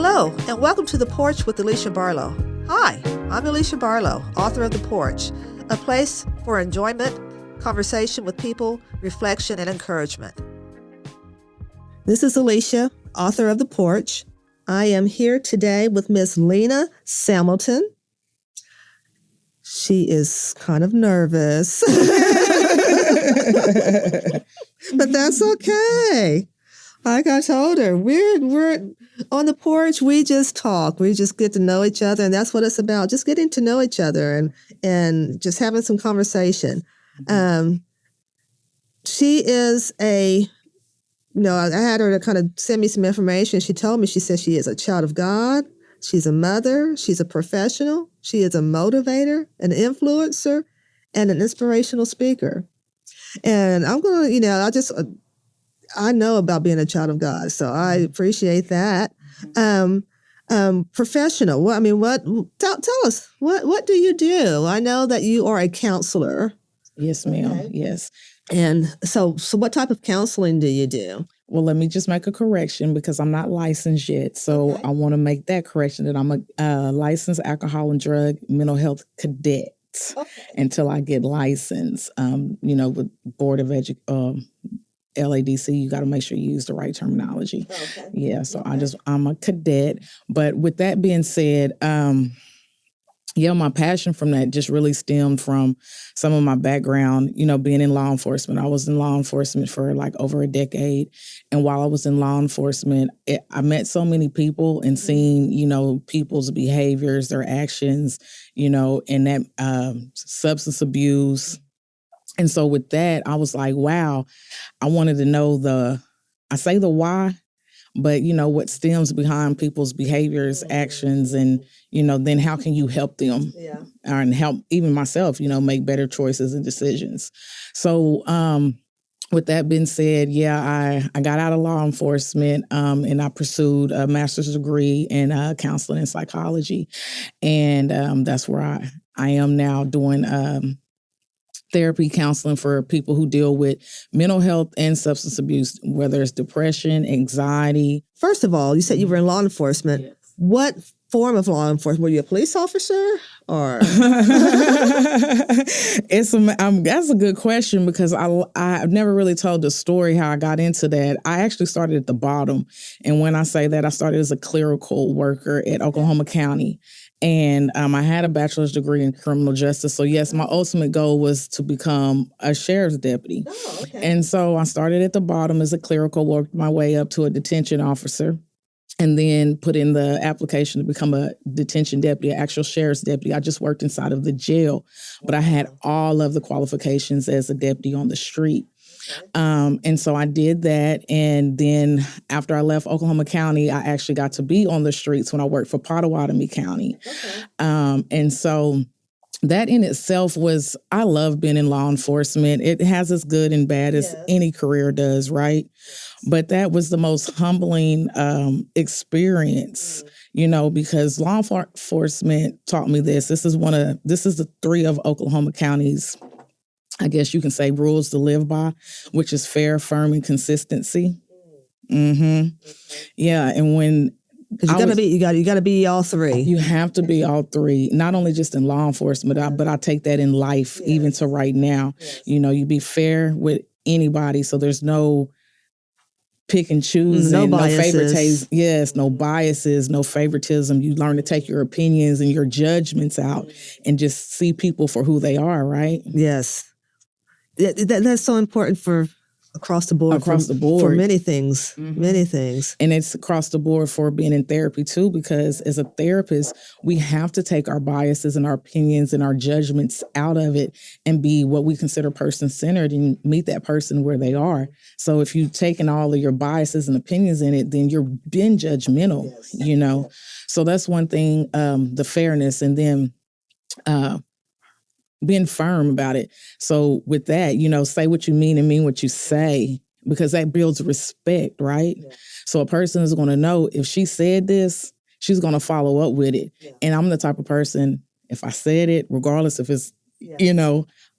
Hello, and welcome to The Porch with Alicia Barlow. Hi, I'm Alicia Barlow, author of The Porch, a place for enjoyment, conversation with people, reflection, and encouragement. This is Alicia, author of The Porch. I am here today with Miss Lena Samilton. She is kind of nervous, but that's okay. Like I told her, we're on the porch. We just talk. We just get to know each other, and that's what it's about. Just getting to know each other and just having some conversation. She is I had her to kind of send me some information. She told me, she said she is a child of God. She's a mother. She's a professional. She is a motivator, an influencer, and an inspirational speaker. And I'm going to, I know about being a child of God, so I appreciate that. Professional. Tell us, what do you do? I know that you are a counselor. Yes, ma'am. Okay. Yes. And so what type of counseling do you do? Well, let me just make a correction because I'm not licensed yet. So I want to make that correction that I'm a licensed alcohol and drug mental health cadet until I get licensed. With Board of LADC, you got to make sure you use the right terminology. Okay. Yeah, so I'm a cadet. But with that being said, my passion from that just really stemmed from some of my background, being in law enforcement. I was in law enforcement for like over a decade. And while I was in law enforcement, I met so many people and seen, people's behaviors, their actions, and that substance abuse. And so with that, I was like, wow, I wanted to know the why, but what stems behind people's behaviors, actions, and, then how can you help them and help even myself, make better choices and decisions. So with that being said, I got out of law enforcement and I pursued a master's degree in counseling and psychology. And that's where I am now doing therapy counseling for people who deal with mental health and substance abuse, whether it's depression, anxiety. First of all, you said you were in law enforcement. Yes. What form of law enforcement? Were you a police officer or? That's a good question because I've never really told the story how I got into that. I actually started at the bottom. And when I say that, I started as a clerical worker at Oklahoma County. And I had a bachelor's degree in criminal justice. So, yes, my ultimate goal was to become a sheriff's deputy. Oh, okay. And so I started at the bottom as a clerical, worked my way up to a detention officer, and then put in the application to become a detention deputy, an actual sheriff's deputy. I just worked inside of the jail, but I had all of the qualifications as a deputy on the street. And so I did that. And then after I left Oklahoma County, I actually got to be on the streets when I worked for Pottawatomie County. Okay. And so that in itself I love being in law enforcement. It has as good and bad as any career does, right? But that was the most humbling experience, because law enforcement taught me this. This is the 3 of Oklahoma County's, I guess you can say, rules to live by, which is fair, firm, and consistency. Mm-hmm. Yeah, and when you got to be all 3. You have to be all 3, not only just in law enforcement, but I take that in life, even to right now. Yes. You be fair with anybody, so there's no pick and choose, no and biases. No favoritism. Yes, no biases, no favoritism. You learn to take your opinions and your judgments out and just see people for who they are, right? Yes. That's so important for across the board. For many things, many things. And it's across the board for being in therapy too, because as a therapist, we have to take our biases and our opinions and our judgments out of it and be what we consider person-centered and meet that person where they are. So if you've taken all of your biases and opinions in it, then you're being judgmental, So that's one thing, the fairness, and then being firm about it. So with that, say what you mean and mean what you say, because that builds respect, right? Yeah. So a person is going to know if she said this, she's going to follow up with it. Yeah. And I'm the type of person, if I said it, regardless if it's,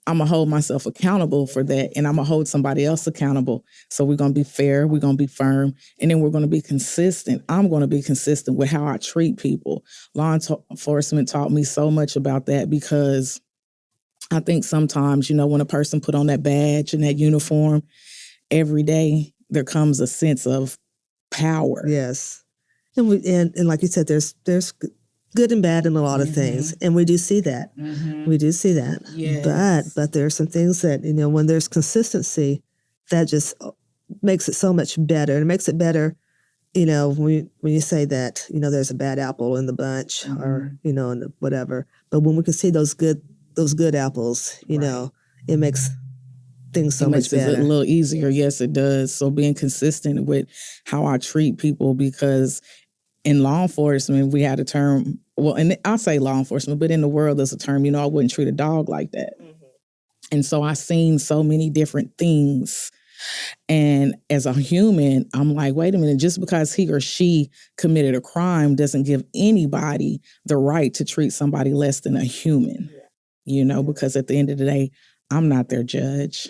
I'm going to hold myself accountable for that, and I'm going to hold somebody else accountable. So we're going to be fair, we're going to be firm, and then we're going to be consistent. I'm going to be consistent with how I treat people. Law enforcement taught me so much about that, because I think sometimes, when a person put on that badge and that uniform every day, there comes a sense of power. Yes. And like you said, there's good and bad in a lot of things, and we do see that. We do see that. Yes. But there are some things that, when there's consistency, that just makes it so much better. And it makes it better, when you say that, there's a bad apple in the bunch, or, and whatever. But when we can see those good apples, it makes things so much better. It a little easier. Yes, it does. So being consistent with how I treat people, because in law enforcement, we had a term, and I say law enforcement, but in the world, there's a term, I wouldn't treat a dog like that. And so I've seen so many different things. And as a human, I'm like, wait a minute, just because he or she committed a crime doesn't give anybody the right to treat somebody less than a human, because at the end of the day, I'm not their judge,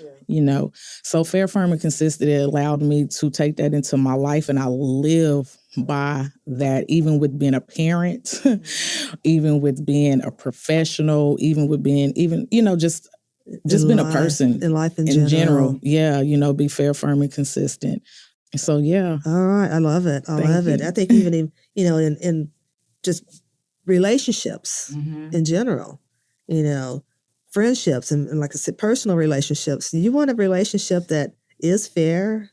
So fair, firm, and consistent, it allowed me to take that into my life, and I live by that, even with being a parent, even with being a professional, even with being, just being a person. In life in general. Yeah, be fair, firm, and consistent. So, yeah. All right. I love it. I love it. I think even, in just relationships in general, friendships, and like I said, personal relationships. You want a relationship that is fair,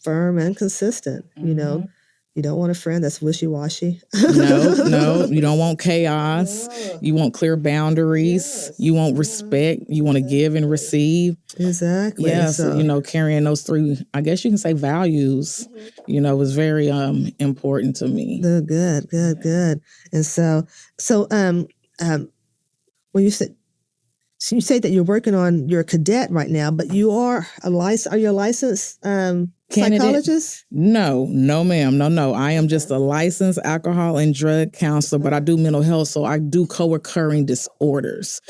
firm, and consistent. You don't want a friend that's wishy-washy. No, you don't want chaos. No. You want clear boundaries. Yes. You want respect. You want to give and receive. Exactly. Yeah, so carrying those three, I guess you can say, values, was very important to me. Good. And so when you said, so you say that you're working on your cadet right now, but you are are you a licensed psychologist? No, ma'am. No. I am just a licensed alcohol and drug counselor, but I do mental health. So I do co-occurring disorders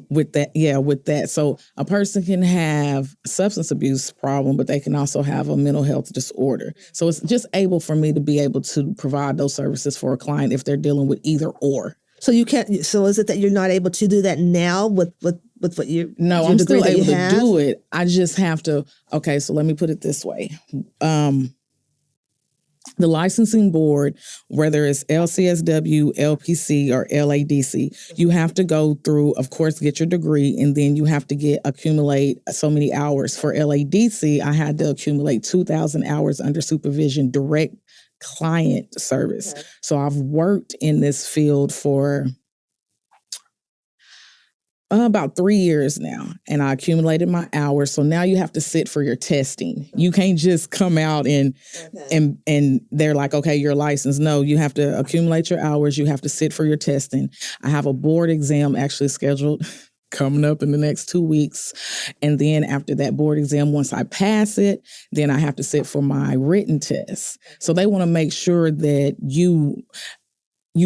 with that. Yeah, with that. So a person can have a substance abuse problem, but they can also have a mental health disorder. So it's just able for me to be able to provide those services for a client if they're dealing with either or. So you can't. So is it that you're not able to do that now with what you? No, I'm still able to do it. I just have to. Okay, so let me put it this way. The licensing board, whether it's LCSW, LPC, or LADC, you have to go through, of course, get your degree, and then you have to accumulate so many hours. For LADC, I had to accumulate 2,000 hours under supervision, direct client service. Okay. So I've worked in this field for about 3 years now, and I accumulated my hours. So now you have to sit for your testing. You can't just come out and they're like, okay, you're licensed. No, you have to accumulate your hours. You have to sit for your testing. I have a board exam actually scheduled coming up in the next 2 weeks. And then after that board exam, once I pass it, then I have to sit for my written test. So they want to make sure that you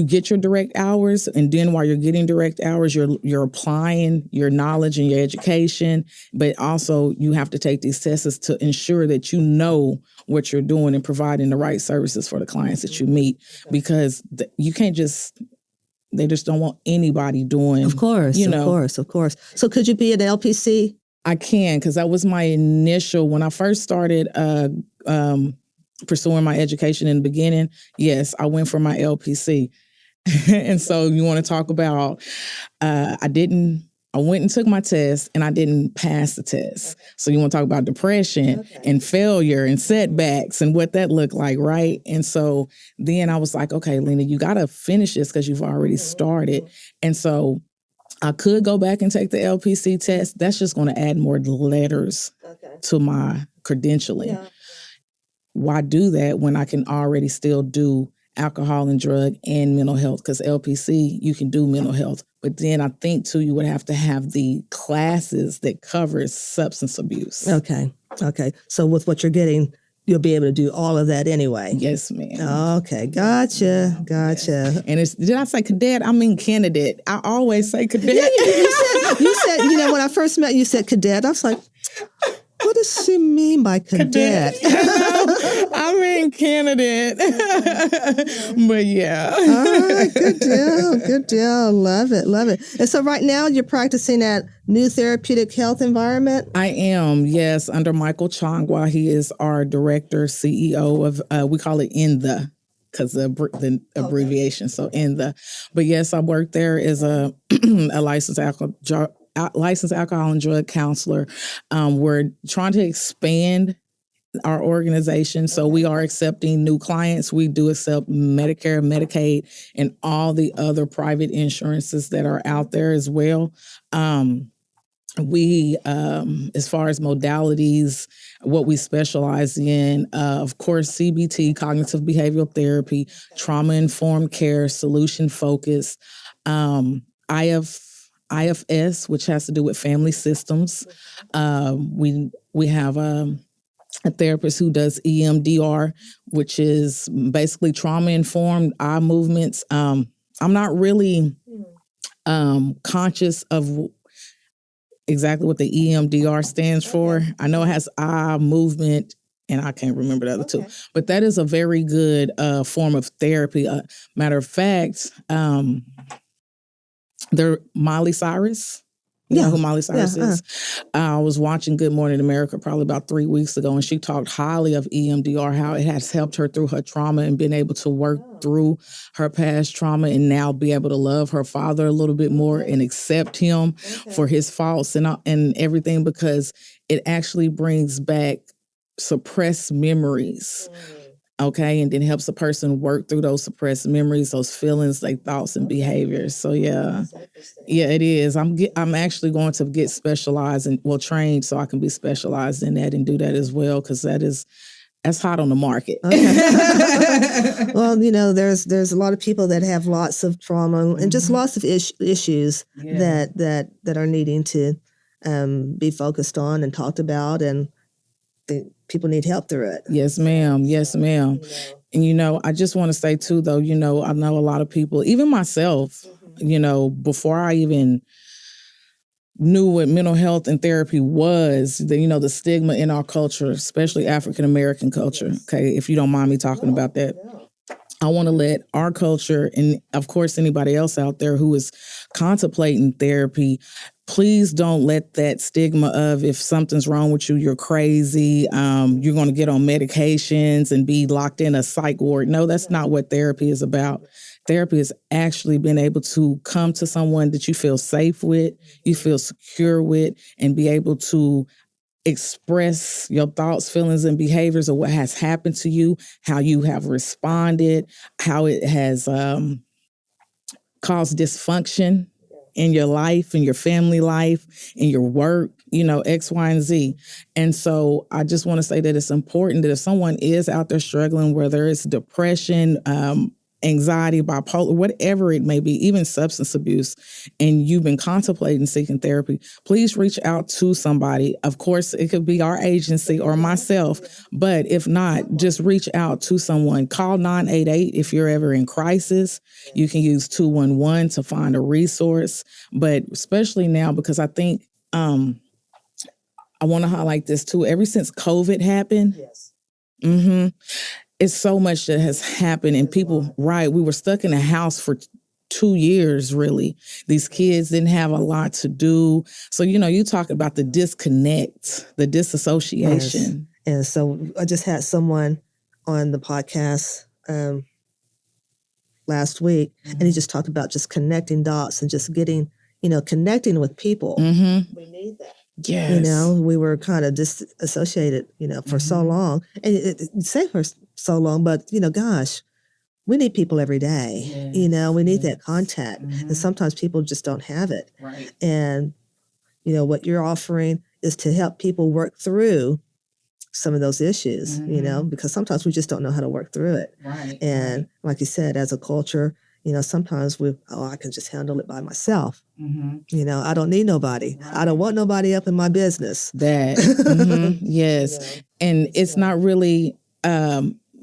get your direct hours, and then while you're getting direct hours, you're applying your knowledge and your education, but also you have to take these tests to ensure that you know what you're doing and providing the right services for the clients that you meet, because you can't they just don't want anybody doing. Of course. So could you be an LPC? I can, because that was my initial, when I first started pursuing my education in the beginning. Yes, I went for my LPC. And so you want to talk about, I went and took my test and I didn't pass the test. Okay. So you want to talk about depression and failure and setbacks and what that looked like, right? And so then I was like, okay, Lena, you got to finish this because you've already started. And so I could go back and take the LPC test. That's just going to add more letters to my credentialing. Yeah. Why do that when I can already still do alcohol and drug and mental health? Because LPC, you can do mental health. But then I think, too, you would have to have the classes that covers substance abuse. Okay. So with what you're getting, you'll be able to do all of that anyway. Yes, ma'am. Okay, gotcha. And did I say cadet? I mean candidate. I always say cadet. Yeah, you said, when I first met you, said cadet. I was like, what does she mean by cadet? I mean candidate. But yeah. All right, good deal. Love it. And so right now you're practicing at New Therapeutic Health Environment? I am, yes, under Michael Changwa. He is our director, CEO of, we call it because the abbreviation, so But yes, I work there as a licensed alcohol and drug counselor. We're trying to expand our organization, so we are accepting new clients. We do accept Medicare, Medicaid, and all the other private insurances that are out there as well. We, as far as modalities, what we specialize in, of course, CBT, cognitive behavioral therapy, trauma-informed care, solution-focused, IFS, which has to do with family systems. We have a therapist who does EMDR, which is basically trauma-informed eye movements. I'm not really conscious of exactly what the EMDR stands for. I know it has eye movement, and I can't remember the other two. But that is a very good form of therapy. Matter of fact, they're Miley Cyrus. You know who Miley Cyrus is? I was watching Good Morning America probably about 3 weeks ago, and she talked highly of EMDR, how it has helped her through her trauma and been able to work through her past trauma and now be able to love her father a little bit more and accept him for his faults and everything, because it actually brings back suppressed memories. Okay, and then helps a person work through those suppressed memories, those feelings, like thoughts and behaviors. So yeah, it is. I'm actually going to get specialized and trained so I can be specialized in that and do that as well, because that's hot on the market. Okay. Well, there's a lot of people that have lots of trauma and just lots of issues that are needing to be focused on and talked about, and people need help through it. Yes, ma'am. And, I just want to say, too, though, I know a lot of people, even myself, before I even knew what mental health and therapy was, the stigma in our culture, especially African-American culture. Okay, if you don't mind me talking about that. I want to let our culture, and of course anybody else out there who is contemplating therapy, please don't let that stigma of if something's wrong with you, you're crazy, you're going to get on medications and be locked in a psych ward. No, that's not what therapy is about. Therapy is actually being able to come to someone that you feel safe with, you feel secure with, and be able to express your thoughts, feelings, and behaviors of what has happened to you, how you have responded, how it has caused dysfunction in your life, in your family life, in your work, X, Y, and Z. And so I just want to say that it's important that if someone is out there struggling, whether it's depression, anxiety, bipolar, whatever it may be, even substance abuse, and you've been contemplating seeking therapy, please reach out to somebody. Of course, it could be our agency or myself, but if not, just reach out to someone. Call 988 if you're ever in crisis. You can use 211 to find a resource, but especially now, because I think I want to highlight this too. Ever since COVID happened, it's so much that has happened, and people, we were stuck in a house for 2 years, really. These kids didn't have a lot to do. So, you talk about the disconnect, the disassociation. Yes. And so I just had someone on the podcast last week, and he just talked about just connecting dots and just getting, connecting with people. We need that. Yes. We were kind of disassociated, for so long. And say for so long, but, gosh, we need people every day. Yes. We need that contact. And sometimes people just don't have it. Right. And, what you're offering is to help people work through some of those issues, because sometimes we just don't know how to work through it. Right. And like you said, as a culture, sometimes I can just handle it by myself. I don't need nobody. Right. I don't want nobody up in my business. That, yes. And it's not really,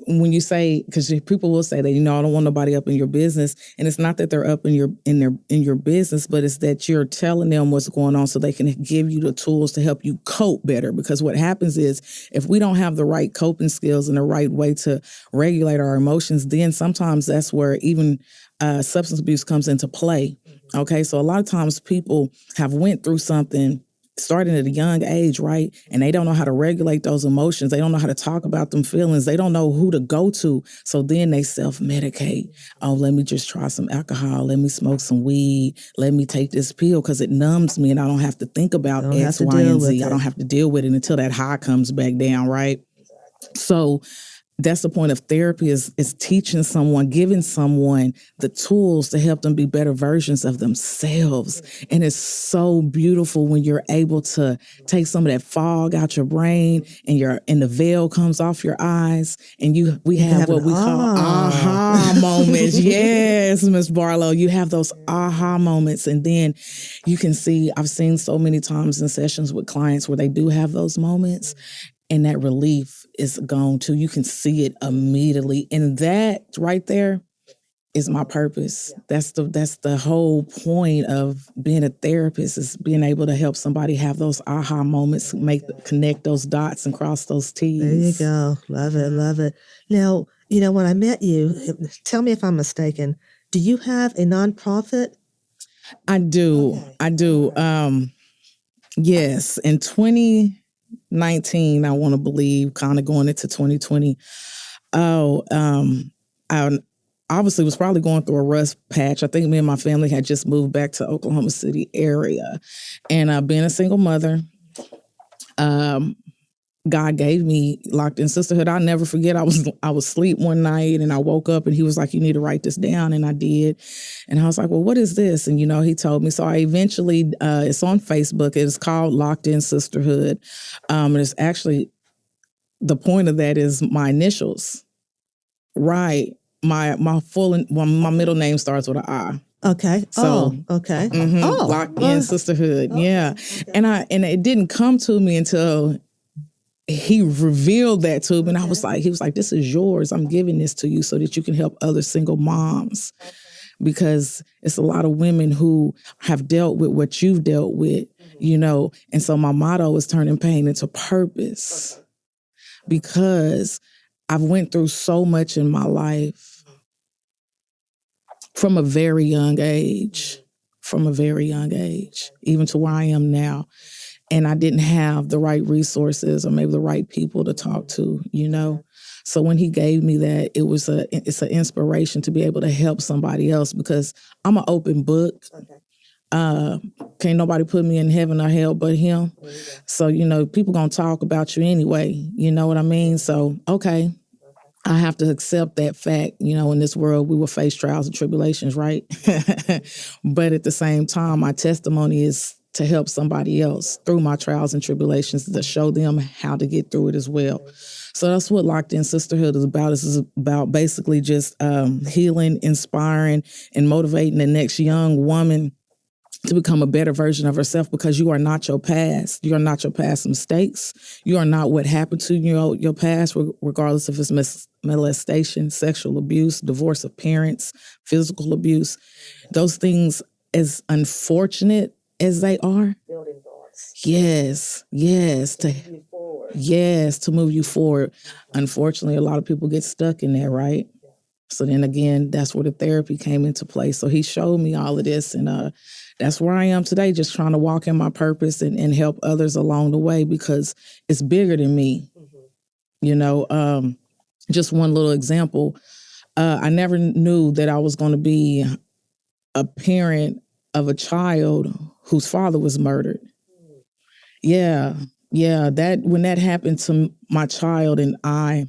when you say, because people will say that, I don't want nobody up in your business, and it's not that they're up in your business, but it's that you're telling them what's going on so they can give you the tools to help you cope better. Because what happens is, if we don't have the right coping skills and the right way to regulate our emotions, then sometimes that's where even substance abuse comes into play. Okay, so a lot of times people have went through something starting at a young age, right? And they don't know how to regulate those emotions. They don't know how to talk about them feelings. They don't know who to go to. So then they self-medicate. Oh, let me just try some alcohol. Let me smoke some weed. Let me take this pill because it numbs me and I don't have to think about X, Y, and Z. I don't have to deal with it until that high comes back down, right? So that's the point of therapy, is teaching someone, giving someone the tools to help them be better versions of themselves. And it's so beautiful when you're able to take some of that fog out your brain and the veil comes off your eyes, and we have what we call aha moments. Yes, Miss Barlow, you have those aha moments. And then you can see, I've seen so many times in sessions with clients where they do have those moments, and that relief is gone too. You can see it immediately. And that right there is my purpose. That's the whole point of being a therapist, is being able to help somebody have those aha moments, connect those dots and cross those T's. There you go. Love it. Love it. Now, when I met you, tell me if I'm mistaken, do you have a nonprofit? I do. Okay. I do. Yes. In 2019, I want to believe, kind of going into 2020. I obviously was probably going through a rough patch. I think me and my family had just moved back to Oklahoma City area, and being a single mother, God gave me Locked In Sisterhood. I'll never forget. I was asleep one night and I woke up and he was like, "You need to write this down." And I did. And I was like, "Well, what is this?" And, he told me. So I eventually, it's on Facebook. It's called Locked In Sisterhood. And it's actually, the point of that is my initials. Right. My middle name starts with an I. Okay. So, okay. Locked In Sisterhood. Yeah. Okay. And it didn't come to me until he revealed that to me. And he was like, "This is yours. I'm giving this to you so that you can help other single moms." Because it's a lot of women who have dealt with what you've dealt with, And so my motto is turning pain into purpose. Because I've went through so much in my life from a very young age, even to where I am now. And I didn't have the right resources or maybe the right people to talk to, So when he gave me that, it's an inspiration to be able to help somebody else, because I'm an open book. Okay. Can't nobody put me in heaven or hell but him. So, people gonna talk about you anyway. You know what I mean? So, okay. I have to accept that fact. In this world, we will face trials and tribulations, right? But at the same time, my testimony is to help somebody else through my trials and tribulations, to show them how to get through it as well. So that's what Locked In Sisterhood is about. This is about basically just healing, inspiring, and motivating the next young woman to become a better version of herself, because you are not your past. You are not your past mistakes. You are not what happened to your past, regardless if it's molestation, sexual abuse, divorce of parents, physical abuse. Those things, as unfortunate as they are, building blocks. Yes, to move you forward. Unfortunately, a lot of people get stuck in there, right? So then again, that's where the therapy came into play. So he showed me all of this, and that's where I am today, just trying to walk in my purpose and help others along the way, because it's bigger than me. Just one little example. I never knew that I was going to be a parent of a child whose father was murdered. Yeah. That when that happened to my child and I,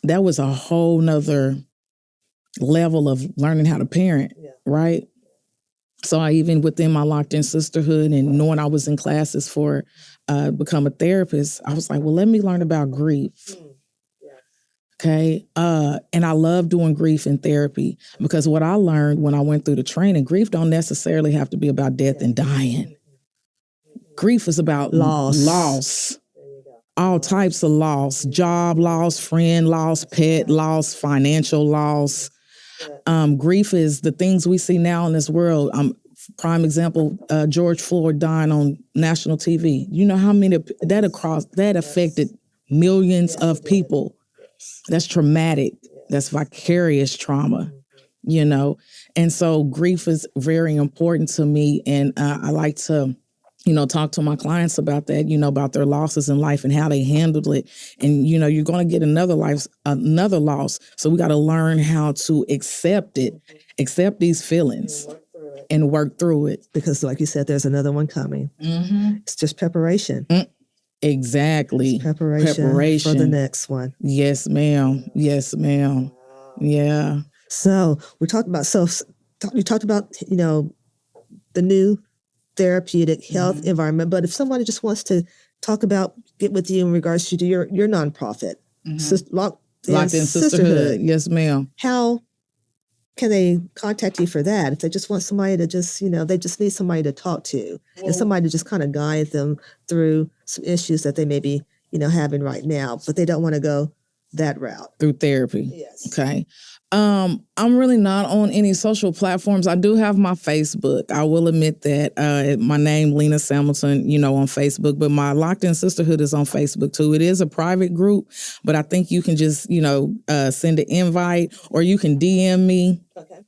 that was a whole nother level of learning how to parent, right? So I, even within my Locked In Sisterhood and knowing I was in classes for become a therapist, I was like, well, let me learn about grief. Okay. And I love doing grief in therapy because what I learned when I went through the training, grief don't necessarily have to be about death and dying. Grief is about loss. All types of loss, job loss, friend loss, pet loss, financial loss. Grief is the things we see now in this world. Prime example, George Floyd dying on national TV. You know how many that affected millions of people. That's traumatic. That's vicarious trauma, you know? And so grief is very important to me. And I like to, talk to my clients about that, about their losses in life and how they handled it. And, you're going to get another loss. So we got to learn how to accept these feelings and work through it. Because like you said, there's another one coming. Mm-hmm. It's just preparation. Exactly. It's preparation for the next one. Yes, ma'am. Yes, ma'am. Yeah. So you talked about, the new therapeutic health environment. But if somebody just wants to get with you in regards to your nonprofit, Locked in Sisterhood. Yes, ma'am. How can they contact you for that? If they just want somebody to they just need somebody to talk to and somebody to just kind of guide them through some issues that they may be, having right now, but they don't want to go that route. Through therapy. Yes. Okay. I'm really not on any social platforms. I do have my Facebook. I will admit that. My name, Lena Samilton, on Facebook, but my Locked In Sisterhood is on Facebook too. It is a private group, but I think you can just, send an invite or you can DM me. Okay.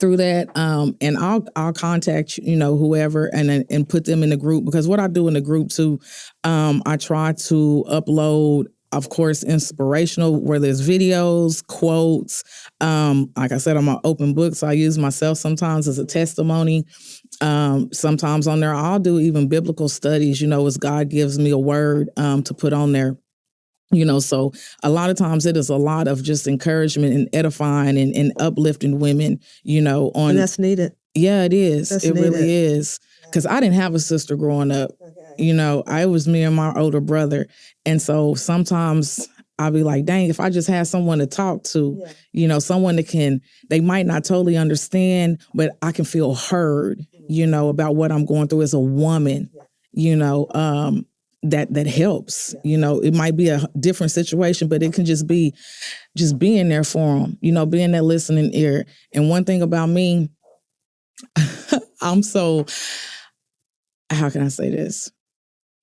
Through that, and I'll contact whoever and put them in the group, because what I do in the group too, I try to upload, of course, inspirational, where there's videos, quotes. Like I said, I'm an open book, so I use myself sometimes as a testimony. Sometimes on there, I'll do even biblical studies, as God gives me a word to put on there. So a lot of times it is a lot of just encouragement and edifying and uplifting women, on. And that's needed. Yeah, it is. That's it needed. Really is. Because I didn't have a sister growing up. Okay. I was me and my older brother. And so sometimes I'll be like, dang, if I just had someone to talk to, someone that they might not totally understand, but I can feel heard, about what I'm going through as a woman, that helps. It might be a different situation, but it can just be being there for them, being that listening ear. And one thing about me, I'm so, how can I say this?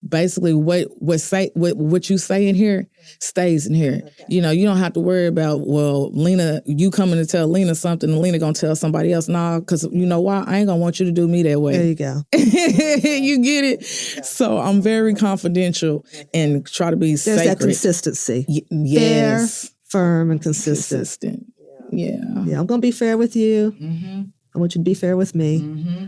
Basically, what you say in here stays in here. Okay. You don't have to worry about, well, Lena, you coming to tell Lena something and Lena gonna tell somebody else. Nah, because you know why? I ain't gonna want you to do me that way. There you go. You get it? Yeah. So I'm very confidential and try to be sacred. There's that consistency. Yes. Fair, firm, and consistent. Yeah. Yeah, I'm gonna be fair with you. Mm-hmm. I want you to be fair with me. Mm-hmm.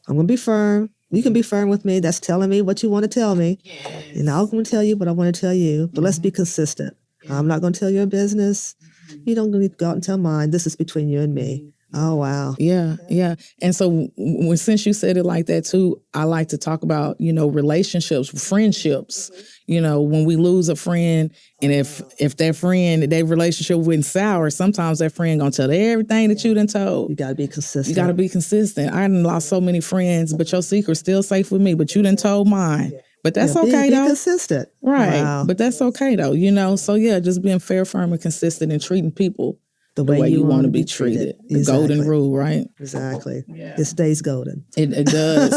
I'm gonna be firm. You can be firm with me. That's telling me what you want to tell me. Yes. And I'm going to tell you what I want to tell you. But let's be consistent. Yeah. I'm not going to tell your business. Mm-hmm. You don't need to go out and tell mine. This is between you and me. Oh, wow. Yeah, yeah. And so since you said it like that too, I like to talk about, relationships, friendships. When we lose a friend, and if that friend, their relationship went sour, sometimes that friend gonna tell everything that you done told. You gotta be consistent. You gotta be consistent. I done lost so many friends, but your secret's still safe with me, but you done told mine. But that's okay though. Be consistent. Right. Wow. But that's okay though, So yeah, just being fair, firm, and consistent and treating people the way you want to be treated. The exactly. Golden rule, right? Exactly. Yeah. It stays golden. It does.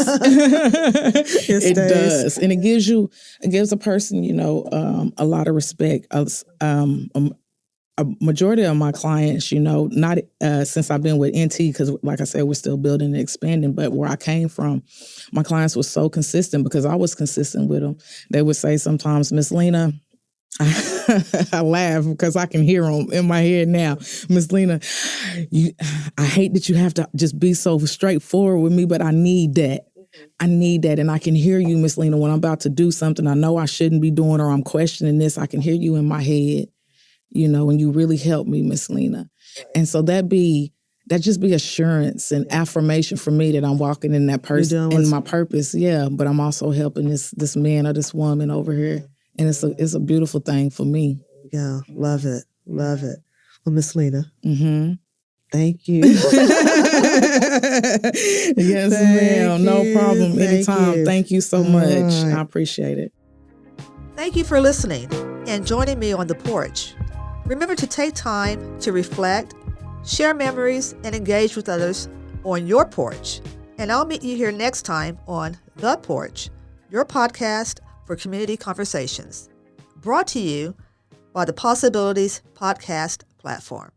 It does. And it gives a person, a lot of respect. A majority of my clients, not since I've been with NT, because like I said, we're still building and expanding, but where I came from, my clients were so consistent because I was consistent with them. They would say sometimes, Miss Lena, I laugh because I can hear them in my head now. Miss Lena, I hate that you have to just be so straightforward with me, but I need that. I need that. And I can hear you, Miss Lena, when I'm about to do something I know I shouldn't be doing or I'm questioning this. I can hear you in my head, and you really help me, Miss Lena. And so that just be assurance and affirmation for me that I'm walking in that person in my purpose. Yeah. But I'm also helping this man or this woman over here. And it's a beautiful thing for me. Yeah, love it. Love it. Well, Miss Lena, Mm-hmm. thank you. Yes, ma'am. No problem. Anytime. Thank you so much. Right. I appreciate it. Thank you for listening and joining me on the porch. Remember to take time to reflect, share memories, and engage with others on your porch. And I'll meet you here next time on The Porch, your podcast for community conversations. Brought to you by the Possibilities Podcast platform.